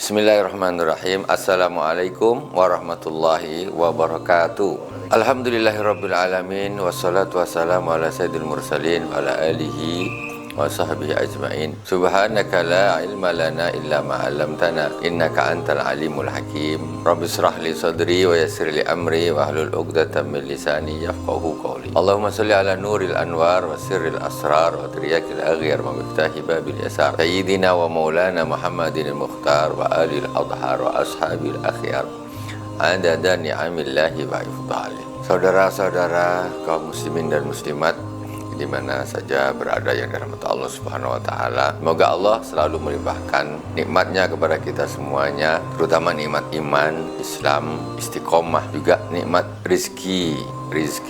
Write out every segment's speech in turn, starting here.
Bismillahirrahmanirrahim. Assalamualaikum warahmatullahi wabarakatuh. Alhamdulillahirabbil alamin wassalatu wassalamu ala sayyidil mursalin wa ala alihi wa sahbihi ajmain. Subhanaka la ilma lana illa ma 'allamtana innaka antal alimul hakim. Rabbi shrah li sadri wa yassir li amri wa hlul 'uqdatam min lisani yafqahu qawli. Allahumma shalli ala nuril anwar wa sirril asrar wa tiryakil aghyar wa miftahi babil yasar. Sayyidina wa maulana Muhammadin al-Mukhtar wa alil adhar wa ashabil akhyar. Adada ni'amillahi wa ifdali. Saudara-saudara kaum muslimin dan muslimat di mana saja berada yang dirahmati Allah Subhanahu wa taala. Semoga Allah selalu melimpahkan nikmatnya kepada kita semuanya, terutama nikmat iman, Islam, istiqomah, juga nikmat rizki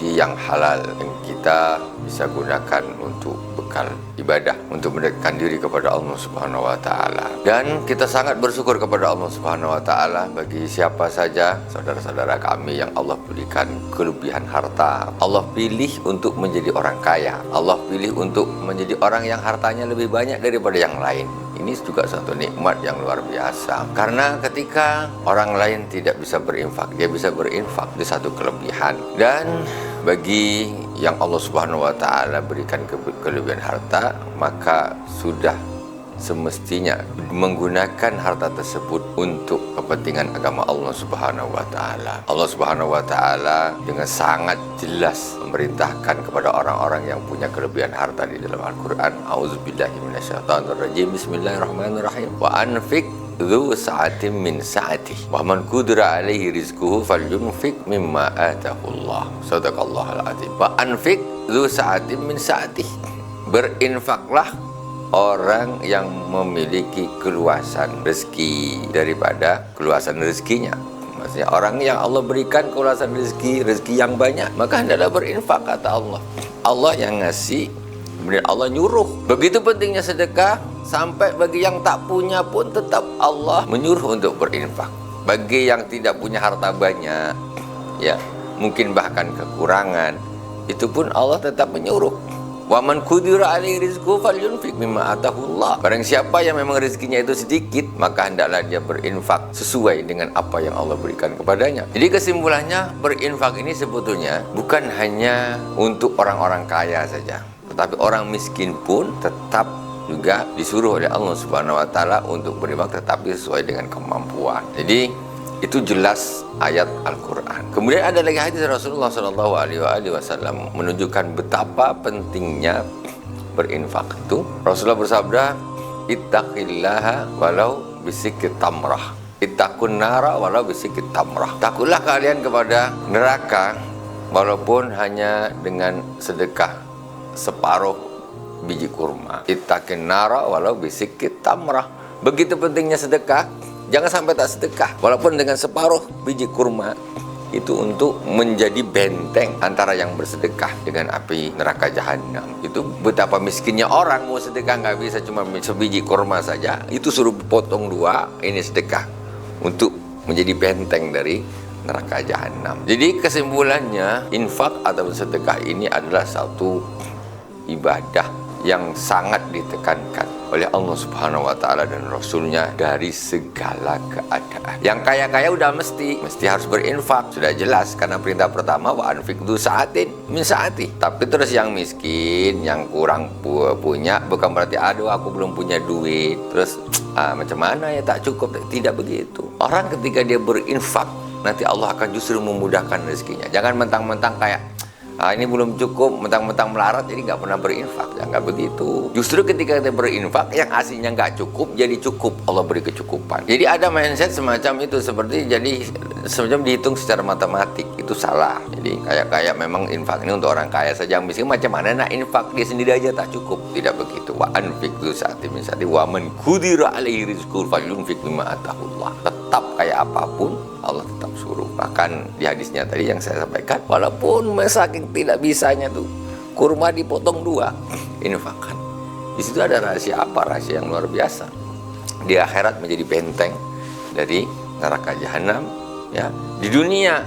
yang halal yang kita bisa gunakan untuk bekal ibadah, untuk mendekatkan diri kepada Allah Subhanahu wa taala. Dan kita sangat bersyukur kepada Allah Subhanahu wa taala bagi siapa saja saudara-saudara kami yang Allah berikan kelebihan harta. Allah pilih untuk menjadi orang kaya. Allah pilih untuk menjadi orang yang hartanya lebih banyak daripada yang lain. Ini juga satu nikmat yang luar biasa. Karena ketika orang lain tidak bisa berinfak, dia bisa berinfak, di satu kelebihan. Dan bagi yang Allah Subhanahu wa taala berikan kelebihan harta, maka sudah semestinya menggunakan harta tersebut untuk kepentingan agama Allah Subhanahu wa taala. Allah Subhanahu wa taala dengan sangat jelas memerintahkan kepada orang-orang yang punya kelebihan harta di dalam Al-Qur'an, auzubillahi minasyaitonirrajim, bismillahirrahmanirrahim, wa anfiq dzu sa'atin min sa'atihi wa man qudira alaihi rizquhu falyunfiq mimma atahullah. Shadaqallahul azim. Wa anfiq dzu sa'atin min sa'atihi. Berinfaklah orang yang memiliki keluasan rezeki daripada keluasan rezekinya. Maksudnya orang yang Allah berikan keluasan rezeki yang banyak, maka hendaklah berinfak, kata Allah. Allah yang ngasih, kemudian Allah nyuruh. Begitu pentingnya sedekah, sampai bagi yang tak punya pun tetap Allah menyuruh untuk berinfak. Bagi yang tidak punya harta banyak, ya mungkin bahkan kekurangan, itu pun Allah tetap menyuruh. Wa man qudira alaihi rizquhu falyunfiq mimma atahullah. Barang siapa yang memang rezekinya itu sedikit, maka hendaklah dia berinfak sesuai dengan apa yang Allah berikan kepadanya. Jadi kesimpulannya, berinfak ini sebetulnya bukan hanya untuk orang-orang kaya saja, tetapi orang miskin pun tetap juga disuruh oleh Allah Subhanahu wa taala untuk berinfak, tetapi sesuai dengan kemampuan. Jadi itu jelas ayat Al-Quran. Kemudian ada lagi hadis Rasulullah SAW menunjukkan betapa pentingnya berinfak itu. Rasulullah bersabda, ittaqillaha walau bisikit tamrah, ittaqun nara walau bisikit tamrah. Takutlah kalian kepada neraka walaupun hanya dengan sedekah separuh biji kurma. Ittaqin nara walau bisikit tamrah. Begitu pentingnya sedekah, jangan sampai tak sedekah walaupun dengan separuh biji kurma, itu untuk menjadi benteng antara yang bersedekah dengan api neraka jahanam. Itu betapa miskinnya orang, mau sedekah nggak bisa, cuma sebiji kurma saja itu suruh potong dua, ini sedekah untuk menjadi benteng dari neraka jahanam. Jadi kesimpulannya, infak atau sedekah ini adalah satu ibadah yang sangat ditekankan oleh Allah Subhanahu wa taala dan Rasulnya dari segala keadaan. Yang kaya-kaya udah mesti harus berinfak, sudah jelas, karena perintah pertama wa anfiq dzu sa'atin min sa'ati. Tapi terus yang miskin, yang kurang punya, bukan berarti aduh aku belum punya duit, terus macam mana ya, tak cukup. Tidak begitu. Orang ketika dia berinfak, nanti Allah akan justru memudahkan rezekinya. Jangan mentang-mentang kayak ini belum cukup, mentang-mentang melarat jadi nggak pernah berinfak. Ya nggak begitu. Justru ketika kita berinfak, yang aslinya nggak cukup jadi cukup. Allah beri kecukupan. Jadi ada mindset semacam itu, seperti jadi semacam dihitung secara matematik. Itu salah. Jadi kayak memang infak ini untuk orang kaya saja. Yang miskin macam mana nak infak, dia sendiri aja tak cukup. Tidak begitu. Wa anfiq dzu sa'atin min sa'ati wa man qudira alaihi rizquhu falyunfiq mimma atahullah. Tetap kayak apapun Allah tetap suruh. Bahkan di hadisnya tadi yang saya sampaikan, walaupun saking tidak bisanya tuh kurma dipotong dua, infakkan. Di situ ada rahasia apa? Rahasia yang luar biasa. Di akhirat menjadi benteng dari neraka jahanam. Ya, di dunia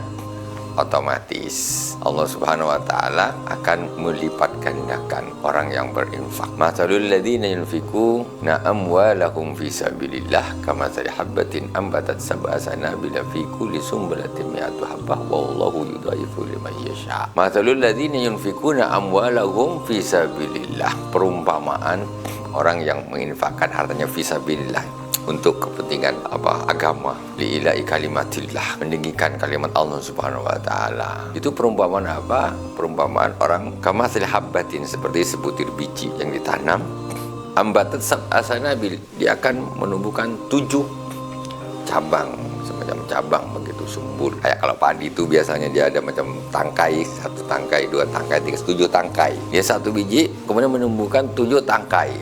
otomatis Allah Subhanahu wa taala akan melipat gandakan orang yang berinfak. Matsalul ladzina yunfikuna amwalahum fi sabilillah kamatsali habbatin ambatat sab'a sanabila fi kulli sumbulatin mi'atu habbah wallahu yudhaifu liman yasha. Matsalul ladzina yunfikuna amwalahum fi sabilillah, perumpamaan orang yang menginfakkan hartanya fi sabilillah untuk kepentingan agama, lillahi kalimatillah, meninggikan kalimat Allah Subhanahu wa taala. Itu perumpamaan apa? Perumpamaan orang kamatsali habbatin, seperti sebutir biji yang ditanam, ambatat sab'a sanabil, dia akan menumbuhkan 7 cabang, semacam cabang begitu subur. Kayak kalau padi itu biasanya dia ada macam tangkai, 1 tangkai, 2 tangkai, 3, 7 tangkai. Dia 1 biji kemudian menumbuhkan 7 tangkai.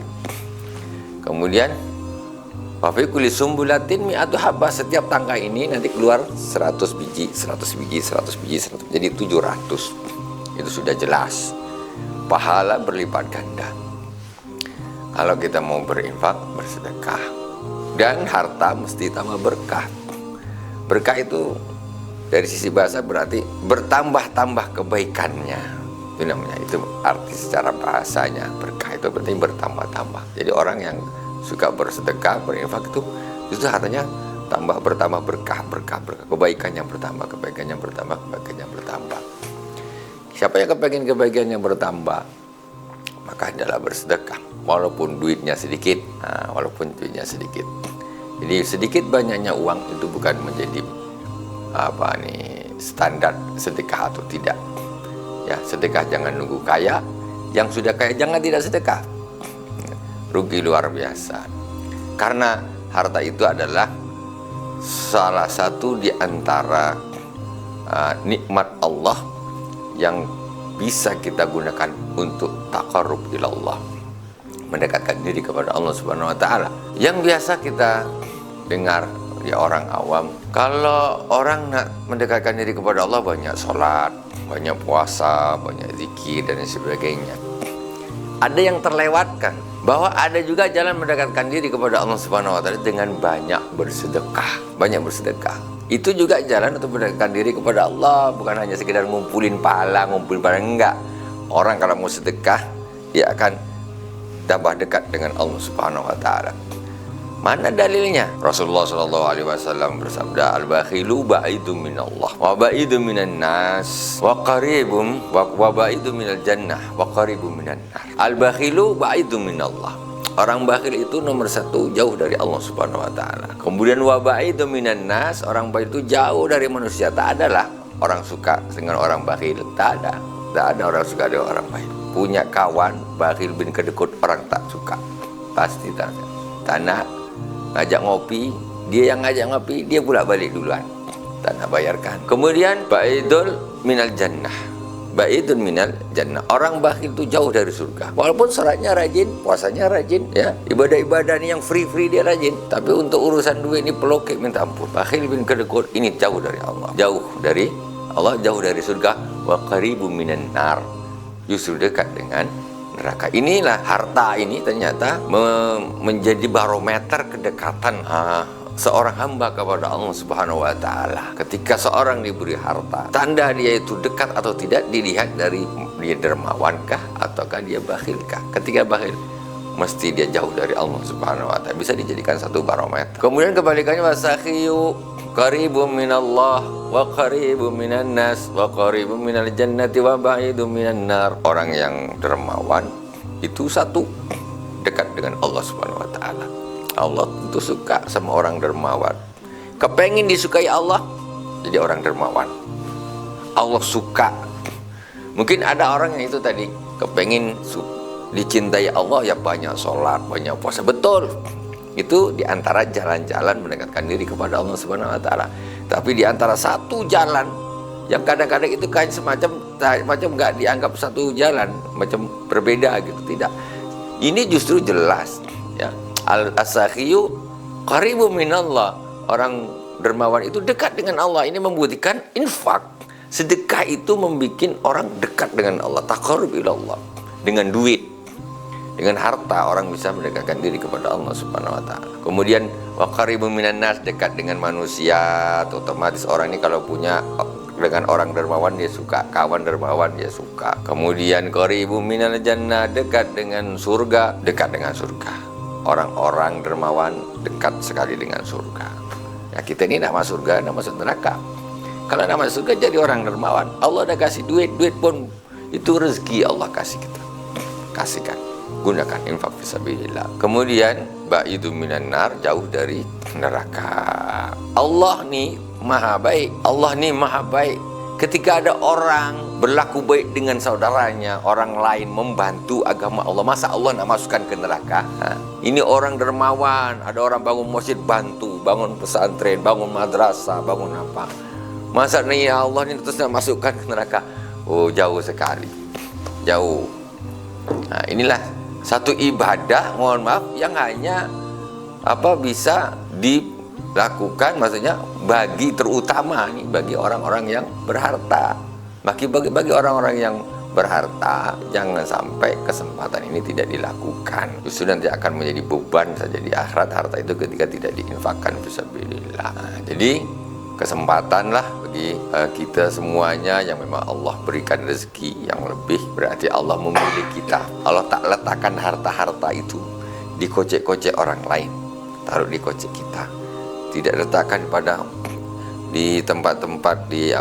Kemudian wa fi kulli sumbulatin mi'atu habbah, setiap tangkai ini nanti keluar 100 biji, 100 biji, 100 biji, 100, jadi 700. Itu sudah jelas pahala berlipat ganda kalau kita mau berinfak, bersedekah. Dan harta mesti tambah berkah. Berkah itu dari sisi bahasa berarti bertambah-tambah kebaikannya. Itu namanya, itu arti secara bahasanya. Berkah itu berarti bertambah-tambah. Jadi orang yang suka bersedekah, berinfak itu hartanya bertambah berkah, kebaikan yang bertambah, kebaikan yang bertambah. Siapa yang kepengen kebaikan yang bertambah, maka adalah bersedekah, walaupun duitnya sedikit. Jadi sedikit banyaknya uang itu bukan menjadi standar sedekah atau tidak. Ya, sedekah jangan nunggu kaya, yang sudah kaya jangan tidak sedekah. Rugi luar biasa. Karena harta itu adalah salah satu di antara nikmat Allah yang bisa kita gunakan untuk taqarrub ilallah, mendekatkan diri kepada Allah Subhanahu wa taala. Yang biasa kita dengar ya orang awam, kalau orang nak mendekatkan diri kepada Allah banyak sholat, banyak puasa, banyak zikir dan sebagainya. Ada yang terlewatkan bahwa ada juga jalan mendekatkan diri kepada Allah Subhanahu wa taala dengan banyak bersedekah. Itu juga jalan untuk mendekatkan diri kepada Allah, bukan hanya sekedar ngumpulin pahala, enggak. Orang kalau mau sedekah, dia akan tambah dekat dengan Allah Subhanahu wa taala. Mana dalilnya? Rasulullah SAW bersabda, al-bakhilu ba'idum minallah wa ba'idum minan nas wa qaribum wa ba'idum minal jannah wa qaribum minan nar. Al-bakhilu ba'idum minallah. Orang bakhil itu nomor 1 jauh dari Allah Subhanahu wa taala. Kemudian wa ba'idum minan nas, orang bakhil itu jauh dari manusia. Tak adalah orang suka dengan orang bakhil, tak ada orang suka dengan orang bakhil. Punya kawan bakhil bin kedekut, orang tak suka, pasti tak ada. Tanah ngajak ngopi, dia yang ngajak ngopi, dia pula balik duluan, tak nak bayarkan. Kemudian ba'idul minal jannah, ba'idun minal jannah, orang bakhil itu jauh dari surga. Walaupun salatnya rajin, puasanya rajin, ya, ibadah-ibadah ini yang free dia rajin, tapi untuk urusan duit ini pelokek minta ampun. Bakhil bin kedekut ini jauh dari Allah, jauh dari surga. Wa qaribum minan nar, justru dekat dengan neraka. Inilah harta ini ternyata menjadi barometer kedekatan seorang hamba kepada Allah Subhanahu wa taala. Ketika seorang diberi harta, tanda dia itu dekat atau tidak dilihat dari dia dermawankah ataukah dia bakhilkah. Ketika bakhil, mesti dia jauh dari Allah Subhanahu wa taala. Bisa dijadikan satu barometer. Kemudian kebalikannya, wasakhiyu qaribum minallah wa qaribum minan nas wa qaribum minal jannati wa ba'idum minan nar. Orang yang dermawan itu satu, dekat dengan Allah Subhanahu wa taala. Allah itu suka sama orang dermawan. Kepengin disukai Allah, jadi orang dermawan. Allah suka. Mungkin ada orang yang itu tadi kepengin dicintai Allah, ya banyak sholat, banyak puasa. Betul, itu diantara jalan-jalan mendekatkan diri kepada Allah Subhanahu wa taala. Tapi diantara satu jalan yang kadang-kadang itu kayak semacam nggak dianggap satu jalan, macam berbeda gitu, tidak. Ini justru jelas, ya. Al-asakhiyu qaribum minallah, orang dermawan itu dekat dengan Allah. Ini membuktikan infak, sedekah itu membuat orang dekat dengan Allah, taqarrub ilallah. Dengan duit, dengan harta, orang bisa mendekatkan diri kepada Allah Subhanahu wa taala. Kemudian wa qaribum minan nas, dekat dengan manusia. Otomatis orang ini kalau punya dengan orang dermawan dia suka, kawan dermawan dia suka. Kemudian qaribun minal jannah, dekat dengan surga, dekat dengan surga. Orang-orang dermawan dekat sekali dengan surga. Ya kita ini nak masuk surga, nak masuk neraka. Kalau nak masuk surga jadi orang dermawan, Allah dah kasih duit, duit pun itu rezeki Allah kasih kita. Kasihkan, gunakan infak fisabilillah. Kemudian ba'idu minan nar, jauh dari neraka. Allah ni maha baik. Allah ni maha baik. Ketika ada orang berlaku baik dengan saudaranya, orang lain membantu agama Allah, masa Allah nak masukkan ke neraka? Ini orang dermawan, ada orang bangun masjid bantu, bangun pesantren, bangun madrasah, bangun apa. Masa ni ya Allah ni terus nak masukkan ke neraka? Oh, jauh sekali. Jauh. Nah, inilah satu ibadah, mohon maaf, yang hanya bisa dilakukan, maksudnya bagi terutama nih bagi orang-orang yang berharta. Bagi orang-orang yang berharta, jangan sampai kesempatan ini tidak dilakukan. Justru nanti akan menjadi beban saja di akhirat harta itu ketika tidak diinfakkan fisabilillah. Nah, jadi kesempatanlah bagi kita semuanya yang memang Allah berikan rezeki yang lebih, berarti Allah memilih kita. Allah tak letakkan harta-harta itu di kocek-kocek orang lain, taruh di kocek kita. Tidak letakkan pada di tempat-tempat di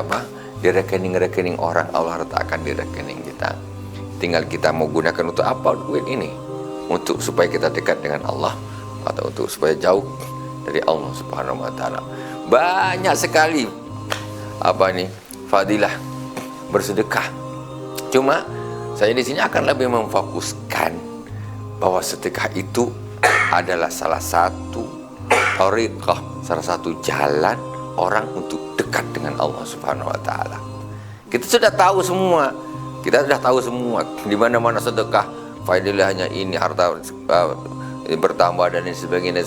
rekening-rekening orang, Allah letakkan di rekening kita. Tinggal kita mau gunakan untuk apa duit ini, untuk supaya kita dekat dengan Allah atau untuk supaya jauh dari Allah Subhanahu wa taala. Banyak sekali fadilah bersedekah. Cuma saya di sini akan lebih memfokuskan bahwa sedekah itu adalah salah satu thariqah, salah satu jalan orang untuk dekat dengan Allah Subhanahu wa taala. Kita sudah tahu semua. Kita sudah tahu semua di mana-mana sedekah fadilahnya ini, harta bertambah dan sebagainya.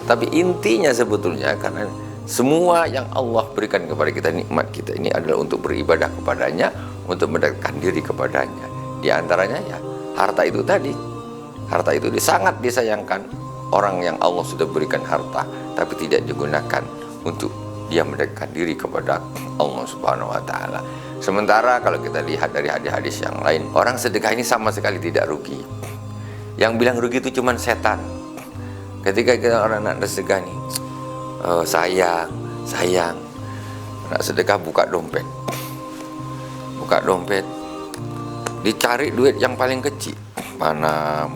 Tapi intinya sebetulnya karena semua yang Allah berikan kepada kita, nikmat kita ini adalah untuk beribadah kepadanya, untuk mendekatkan diri kepadanya. Di antaranya ya harta itu tadi. Harta itu sangat disayangkan orang yang Allah sudah berikan harta tapi tidak digunakan untuk dia mendekatkan diri kepada Allah Subhanahu wa taala. Sementara kalau kita lihat dari hadis-hadis yang lain, orang sedekah ini sama sekali tidak rugi. Yang bilang rugi itu cuma setan. Ketika kita orang nak sedekah nih, sayang nak sedekah, buka dompet, dicari duit yang paling kecil, mana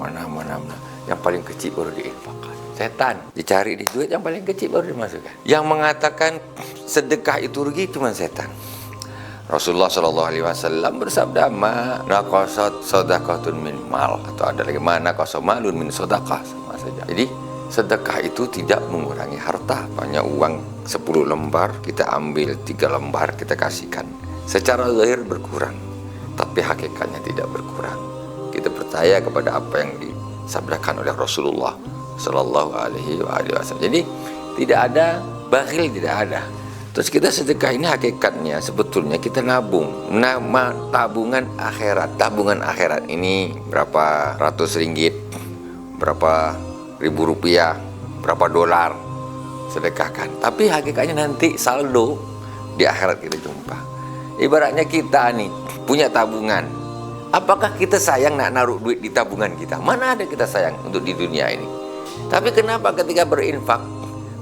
yang paling kecil baru diinfakkan. Setan dicari di duit yang paling kecil baru dimasukkan. Yang mengatakan sedekah itu rugi cuma setan. Rasulullah Shallallahu Alaihi Wasallam bersabda, "Ma naqasat sadaqatun min mal," atau ada lagi mana qasamalun min sadaqah, sama saja. Jadi sedekah itu tidak mengurangi harta. Banyak uang 10 lembar kita ambil 3 lembar kita kasihkan, secara zahir berkurang, tapi hakikatnya tidak berkurang. Kita percaya kepada apa yang disabdakan oleh Rasulullah Sallallahu Alaihi Wasallam. Jadi tidak ada bakhil, tidak ada. Terus kita sedekah ini hakikatnya sebetulnya kita nabung, nama tabungan akhirat. Tabungan akhirat ini berapa ratus ringgit, berapa ribu rupiah, berapa dolar sedekahkan. Tapi hakikatnya nanti saldo di akhirat kita jumpa. Ibaratnya kita nih punya tabungan. Apakah kita sayang nak naruh duit di tabungan kita? Mana ada kita sayang untuk di dunia ini. Tapi kenapa ketika berinfak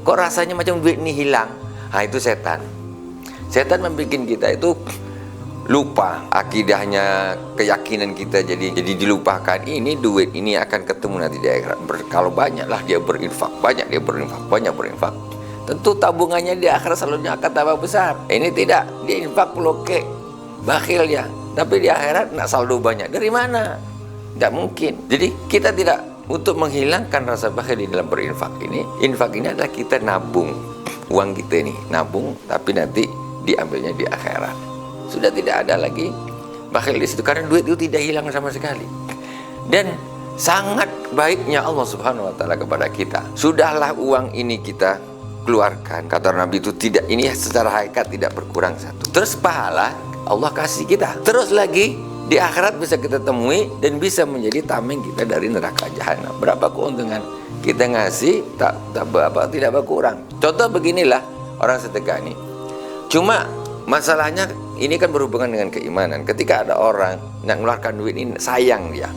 kok rasanya macam duit ini hilang? Nah, itu setan. Setan membuat kita itu lupa akidahnya, keyakinan kita jadi dilupakan. Ini duit ini akan ketemu nanti di akhirat. Kalau banyaklah dia berinfak, banyak berinfak. Tentu tabungannya di akhirat selalunya akan tambah besar. Ini tidak, dia infak bloke, bakhil ya. Tapi di akhirat nak saldo banyak. Dari mana? Tidak mungkin. Jadi kita tidak, untuk menghilangkan rasa bakhil di dalam berinfak ini. Infak ini adalah kita nabung uang kita ini, nabung, tapi nanti diambilnya di akhirat. Sudah tidak ada lagi bakhil di situ karena duit itu tidak hilang sama sekali. Dan sangat baiknya Allah Subhanahu wa taala kepada kita. Sudahlah uang ini kita keluarkan, kata Nabi itu tidak, ini secara hakikat tidak berkurang satu. Terus pahala Allah kasih kita. Terus lagi di akhirat bisa kita temui dan bisa menjadi tameng kita dari neraka jahanam. Berapa keuntungan kita ngasih tidak berkurang. Contoh beginilah orang sedekah ini. Cuma masalahnya ini kan berhubungan dengan keimanan. Ketika ada orang yang mengeluarkan duit ini, sayang dia.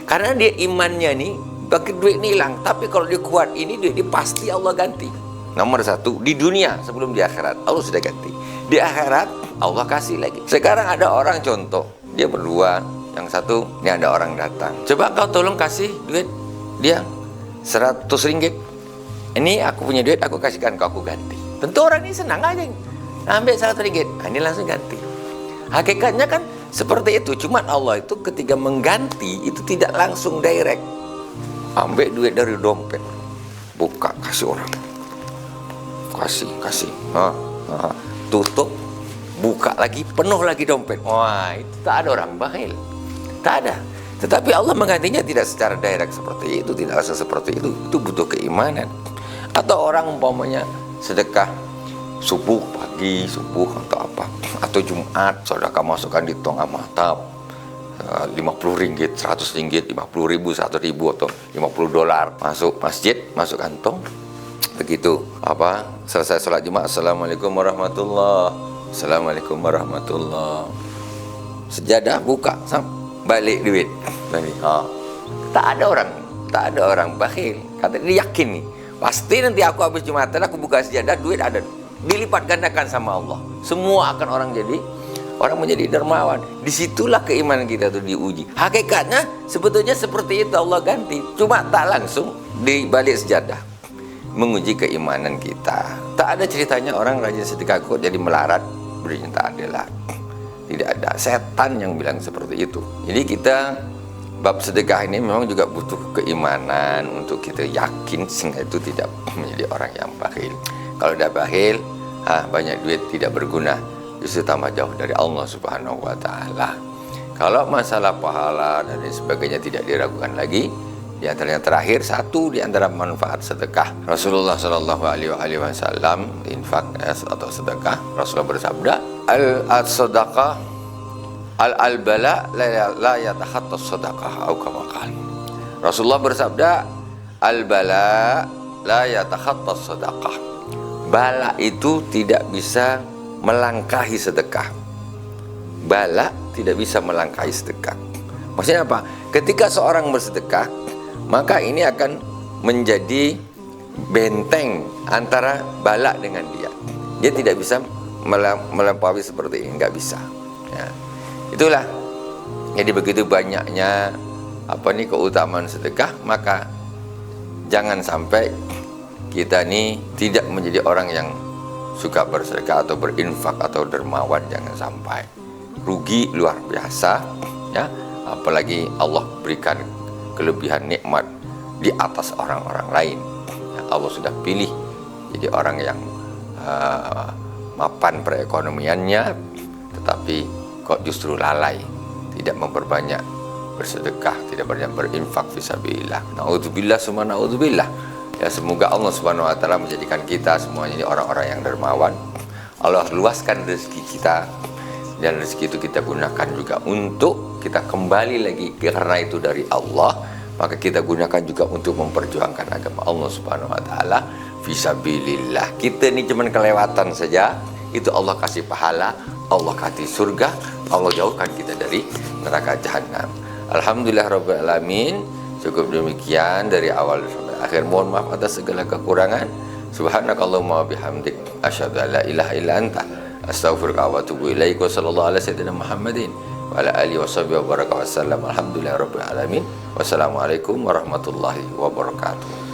Karena dia imannya nih, bagi duit ini hilang. Tapi kalau dia kuat ini, duit ini pasti Allah ganti. Nomor satu, di dunia sebelum di akhirat, Allah sudah ganti. Di akhirat, Allah kasih lagi. Sekarang ada orang contoh, dia berdua, yang satu, ini ada orang datang. Coba kau tolong kasih duit dia 100 ringgit. Ini aku punya duit, aku kasihkan kau, aku ganti. Tentu orang ini senang aja. Ambil 100 ringgit, ini langsung ganti. Hakikatnya kan seperti itu. Cuma Allah itu ketika mengganti itu tidak langsung direct. Ambil duit dari dompet, buka, kasih orang, kasih, tutup, buka lagi, penuh lagi dompet. Wah, itu tak ada orang bakhil, tak ada. Tetapi Allah menggantinya tidak secara direct seperti itu, tidak langsung seperti itu. Itu butuh keimanan. Atau orang umpamanya sedekah subuh, pagi, subuh atau apa, atau Jumat, sedekah masukkan di tong amal 50 ringgit, 100 ringgit, 50 ribu, 100 ribu atau 50 dolar, masuk masjid, masuk kantong. Begitu apa selesai sholat Jumat, assalamualaikum warahmatullah, assalamualaikum warahmatullah, sejadah buka, balik duit balik. Tak ada orang bakhil. Kata dia yakin nih, pasti nanti aku habis Jumatan aku buka sejadah, duit ada, dilipat gandakan sama Allah. Semua akan orang menjadi dermawan. Disitulah keimanan kita tuh diuji. Hakikatnya sebetulnya seperti itu Allah ganti, cuma tak langsung di balik sejadah, menguji keimanan kita. Tak ada ceritanya orang rajin sedekah kok jadi melarat, berinya tak ada lah. Tidak ada, setan yang bilang seperti itu. Jadi kita bab sedekah ini memang juga butuh keimanan untuk kita yakin sehingga itu tidak menjadi orang yang bakhil. Kalau udah bakhil, banyak duit tidak berguna, justru tambah jauh dari Allah Subhanahu wa Ta'ala. Kalau masalah pahala dan lain sebagainya tidak diragukan lagi. Di antaranya terakhir, satu di antara manfaat sedekah, Rasulullah Shallallahu Alaihi Wasallam infak atau sedekah, Rasulullah bersabda, al-sadaqah al-bala la yatakhattas sedekah atau kama qala. Rasulullah bersabda, al-bala la yatakhattas sedekah. Bala itu tidak bisa melangkahi sedekah. Bala tidak bisa melangkahi sedekah. Maksudnya apa? Ketika seorang bersedekah, maka ini akan menjadi benteng antara bala dengan dia. Dia tidak bisa melampaui seperti ini, nggak bisa. Ya. Itulah. Jadi begitu banyaknya keutamaan sedekah, maka jangan sampai kita ini tidak menjadi orang yang suka bersedekah atau berinfak atau dermawan, jangan sampai. Rugi luar biasa, ya. Apalagi Allah berikan kelebihan nikmat di atas orang-orang lain. Allah sudah pilih jadi orang yang mapan perekonomiannya, tetapi kok justru lalai, tidak memperbanyak bersedekah, tidak banyak berinfak fisabilillah. Naudzubillah summa naudzubillah. Ya, semoga Allah Subhanahu wa Ta'ala menjadikan kita semuanya ini orang-orang yang dermawan. Allah luaskan rezeki kita, dan rezeki itu kita gunakan juga untuk kita kembali lagi, karena itu dari Allah, maka kita gunakan juga untuk memperjuangkan agama Allah Subhanahu wa Ta'ala fisabilillah. Kita ini cuma kelewatan saja, itu Allah kasih pahala, Allah kasih surga, Allah jauhkan kita dari neraka jahanam. Alhamdulillah rabbil alamin. Cukup demikian dari awal sampai akhir. Mohon maaf atas segala kekurangan. Subhanakallahumma bihamdik asyhadu an la ilaha illa anta astaghfiruka wa atubu ilaik. Wassallallahu ala sayyidina Muhammadin wa ala alihi washabihi wa baraka wasallam. Alhamdulillah rabbil alamin. Wassalamualaikum warahmatullahi wabarakatuh.